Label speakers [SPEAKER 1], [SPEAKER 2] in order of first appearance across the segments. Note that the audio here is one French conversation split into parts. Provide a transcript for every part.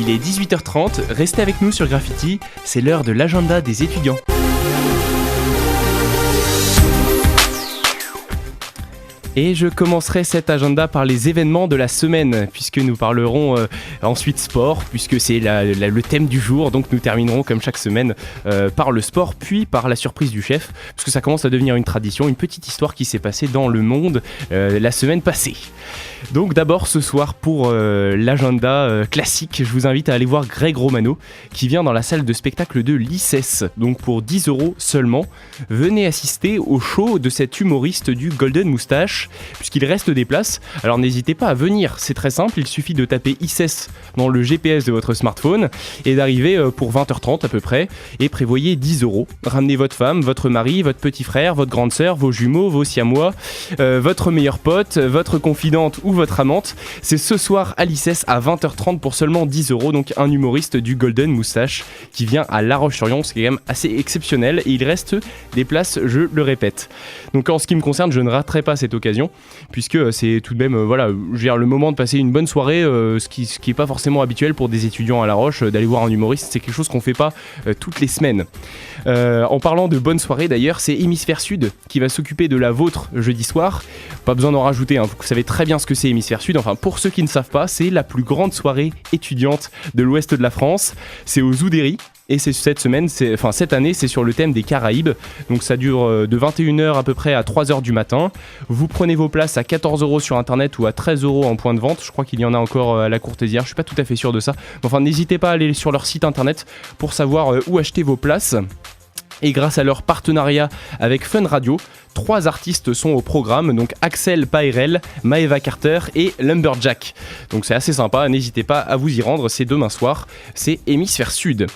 [SPEAKER 1] il est 18h30, restez avec nous sur Graffiti, c'est l'heure de l'agenda des étudiants. Et je commencerai cet agenda par les événements de la semaine, puisque nous parlerons ensuite sport, puisque c'est le thème du jour. Donc nous terminerons comme chaque semaine par le sport, puis par la surprise du chef, parce que ça commence à devenir une tradition, une petite histoire qui s'est passée dans le monde la semaine passée. Donc d'abord ce soir pour l'agenda classique, je vous invite à aller voir Greg Romano, qui vient dans la salle de spectacle de l'ICES. Donc pour 10€ seulement, venez assister au show de cet humoriste du Golden Moustache, puisqu'il reste des places. Alors n'hésitez pas à venir, c'est très simple, il suffit de taper ICES dans le GPS de votre smartphone et d'arriver pour 20h30 à peu près, et prévoyez 10€. Ramenez votre femme, votre mari, votre petit frère, votre grande sœur, vos jumeaux, vos siamois, votre meilleur pote, votre confidente ou votre amante. C'est ce soir à l'ICES à 20h30 pour seulement 10€, donc un humoriste du Golden Moustache qui vient à La Roche-sur-Yon, c'est quand même assez exceptionnel, et il reste des places, je le répète. Donc en ce qui me concerne, je ne raterai pas cette occasion, puisque c'est tout de même le moment de passer une bonne soirée, ce qui est pas forcément habituel pour des étudiants à La Roche, d'aller voir un humoriste, c'est quelque chose qu'on fait pas toutes les semaines. En parlant de bonne soirée d'ailleurs, c'est Hémisphère Sud qui va s'occuper de la vôtre jeudi soir. Pas besoin d'en rajouter, vous savez très bien ce que c'est Hémisphère Sud. Enfin, pour ceux qui ne savent pas, c'est la plus grande soirée étudiante de l'ouest de la France. C'est aux Oudéry. Et c'est cette année, c'est sur le thème des Caraïbes. Donc ça dure de 21h à peu près à 3h du matin. Vous prenez vos places à 14€ sur internet ou à 13€ en point de vente. Je crois qu'il y en a encore à la Courtésière, je suis pas tout à fait sûr de ça. Enfin, n'hésitez pas à aller sur leur site internet pour savoir où acheter vos places. Et grâce à leur partenariat avec Fun Radio, 3 artistes sont au programme, donc Axel Paerel, Maeva Carter et Lumberjack. Donc c'est assez sympa, n'hésitez pas à vous y rendre, c'est demain soir, c'est Hémisphère Sud.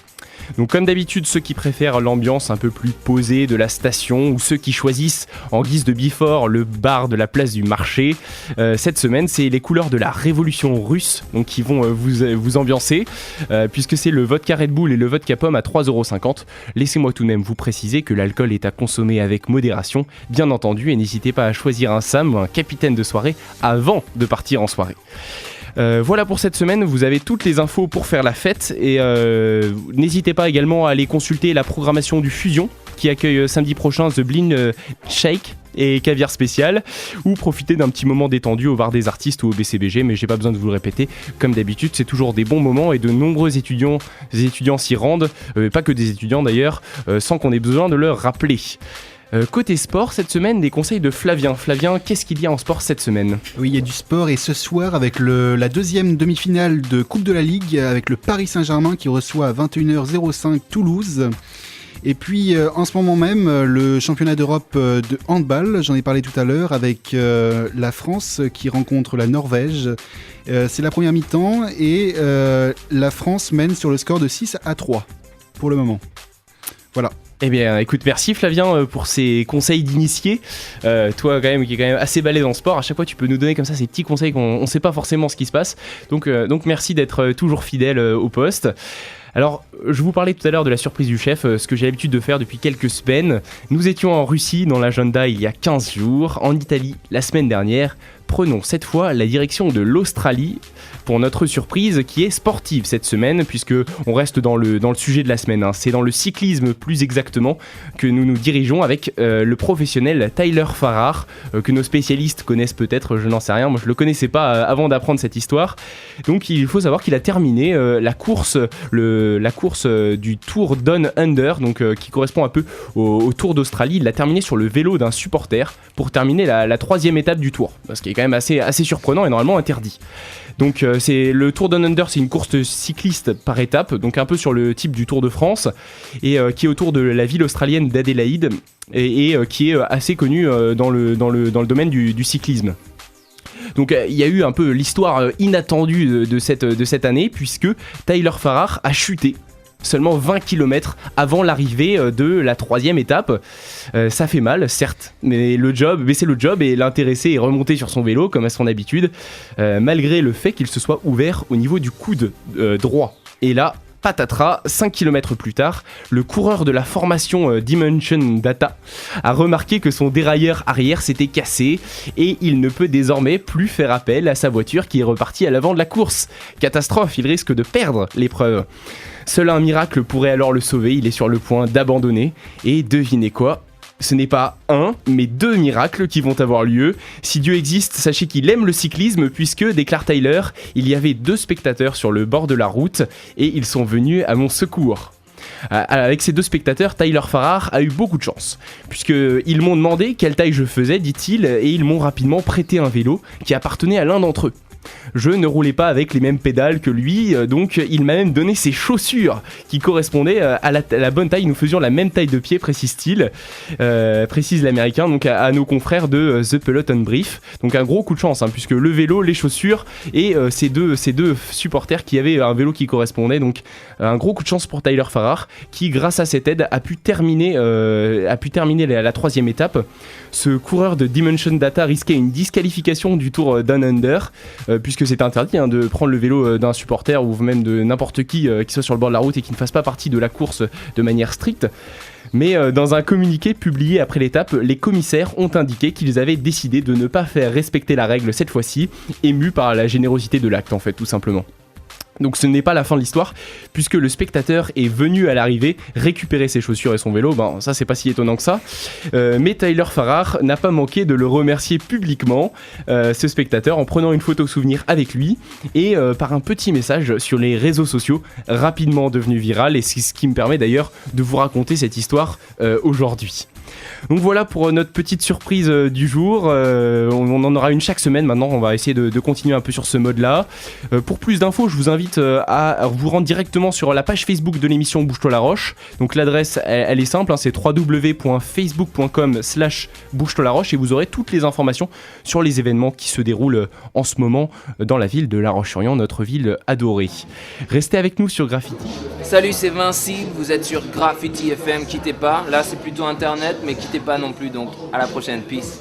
[SPEAKER 1] Donc comme d'habitude, ceux qui préfèrent l'ambiance un peu plus posée de la station, ou ceux qui choisissent en guise de before le bar de la place du marché, cette semaine c'est les couleurs de la révolution russe, donc qui vont vous ambiancer, puisque c'est le vodka Red Bull et le vodka pomme à 3,50€. Laissez-moi tout de même vous préciser que l'alcool est à consommer avec modération, bien entendu, et n'hésitez pas à choisir un Sam ou un capitaine de soirée avant de partir en soirée. Voilà pour cette semaine, vous avez toutes les infos pour faire la fête, et n'hésitez pas également à aller consulter la programmation du Fusion qui accueille samedi prochain The Blin Shake et caviar spécial, ou profiter d'un petit moment détendu au bar des artistes ou au BCBG, mais j'ai pas besoin de vous le répéter, comme d'habitude c'est toujours des bons moments et de nombreux étudiants s'y rendent, pas que des étudiants d'ailleurs, sans qu'on ait besoin de leur rappeler. Côté sport, cette semaine, des conseils de Flavien. Flavien, qu'est-ce qu'il y a en sport cette semaine ?
[SPEAKER 2] Oui, il y a du sport, et ce soir, avec la deuxième demi-finale de Coupe de la Ligue, avec le Paris Saint-Germain qui reçoit à 21h05 Toulouse. Et puis, en ce moment même, le championnat d'Europe de handball, j'en ai parlé tout à l'heure, avec la France qui rencontre la Norvège. C'est la première mi-temps, et la France mène sur le score de 6-3 pour le moment. Voilà.
[SPEAKER 1] Eh bien, écoute, merci Flavien pour ces conseils d'initié. Toi, quand même, qui est quand même assez balèze en sport, à chaque fois tu peux nous donner comme ça ces petits conseils qu'on ne sait pas forcément ce qui se passe. Donc merci d'être toujours fidèle au poste. Alors, je vous parlais tout à l'heure de la surprise du chef, ce que j'ai l'habitude de faire depuis quelques semaines. Nous étions en Russie dans l'agenda il y a 15 jours, en Italie la semaine dernière. Prenons cette fois la direction de l'Australie pour notre surprise qui est sportive cette semaine, puisque on reste dans le sujet de la semaine. C'est dans le cyclisme plus exactement que nous nous dirigeons avec le professionnel Tyler Farrar, que nos spécialistes connaissent peut-être, je n'en sais rien, moi je le connaissais pas avant d'apprendre cette histoire. Donc il faut savoir qu'il a terminé la course du Tour Down Under, donc qui correspond un peu au Tour d'Australie. Il l'a terminé sur le vélo d'un supporter pour terminer la 3e étape du Tour, ce qui est quand même assez surprenant et normalement interdit. Donc c'est le Tour Down Under, c'est une course cycliste par étape, donc un peu sur le type du Tour de France, et qui est autour de la ville australienne d'Adélaïde, et qui est assez connue dans le domaine du cyclisme. Donc il y a eu un peu l'histoire inattendue de cette année, puisque Tyler Farrar a chuté seulement 20 km avant l'arrivée de la 3e étape. Ça fait mal, certes, mais c'est le job, et l'intéressé est remonté sur son vélo comme à son habitude, malgré le fait qu'il se soit ouvert au niveau du coude droit. Et là, patatras, 5 km plus tard, le coureur de la formation Dimension Data a remarqué que son dérailleur arrière s'était cassé et il ne peut désormais plus faire appel à sa voiture qui est repartie à l'avant de la course. Catastrophe, il risque de perdre l'épreuve. Seul un miracle pourrait alors le sauver, il est sur le point d'abandonner. Et devinez quoi ? Ce n'est pas un, mais 2 miracles qui vont avoir lieu. Si Dieu existe, sachez qu'il aime le cyclisme puisque, déclare Tyler, il y avait 2 spectateurs sur le bord de la route et ils sont venus à mon secours. Avec ces 2 spectateurs, Tyler Farrar a eu beaucoup de chance, puisqu'ils m'ont demandé quelle taille je faisais, dit-il, et ils m'ont rapidement prêté un vélo qui appartenait à l'un d'entre eux. Je ne roulais pas avec les mêmes pédales que lui, donc il m'a même donné ses chaussures qui correspondaient à la bonne taille. Nous faisions la même taille de pied, précise l'américain, donc à nos confrères de The Peloton Brief. Donc un gros coup de chance, puisque le vélo, les chaussures et ces deux supporters qui avaient un vélo qui correspondait. Donc un gros coup de chance pour Tyler Farrar qui, grâce à cette aide, a pu terminer la 3e étape. Ce coureur de Dimension Data risquait une disqualification du Tour Down Under, puisque c'est interdit de prendre le vélo d'un supporter ou même de n'importe qui soit sur le bord de la route et qui ne fasse pas partie de la course de manière stricte. Mais dans un communiqué publié après l'étape, les commissaires ont indiqué qu'ils avaient décidé de ne pas faire respecter la règle cette fois-ci, émus par la générosité de l'acte en fait, tout simplement. Donc ce n'est pas la fin de l'histoire, puisque le spectateur est venu à l'arrivée récupérer ses chaussures et son vélo. Ça c'est pas si étonnant que ça, mais Tyler Farrar n'a pas manqué de le remercier publiquement, ce spectateur, en prenant une photo souvenir avec lui et par un petit message sur les réseaux sociaux, rapidement devenu viral, et c'est ce qui me permet d'ailleurs de vous raconter cette histoire aujourd'hui. Donc voilà pour notre petite surprise du jour. On en aura une chaque semaine maintenant, on va essayer de continuer un peu sur ce mode-là. Pour plus d'infos, je vous invite à vous rendre directement sur la page Facebook de l'émission Bouge-toi la Roche. Donc l'adresse, elle est simple, c'est www.facebook.com/Bouge-toi la Roche et vous aurez toutes les informations sur les événements qui se déroulent en ce moment dans la ville de La Roche-sur-Yon, notre ville adorée. Restez avec nous sur Graffiti.
[SPEAKER 3] Salut, c'est Vinci, vous êtes sur Graffiti FM, quittez pas. Là c'est plutôt internet, mais quittez pas non plus, donc à la prochaine, peace.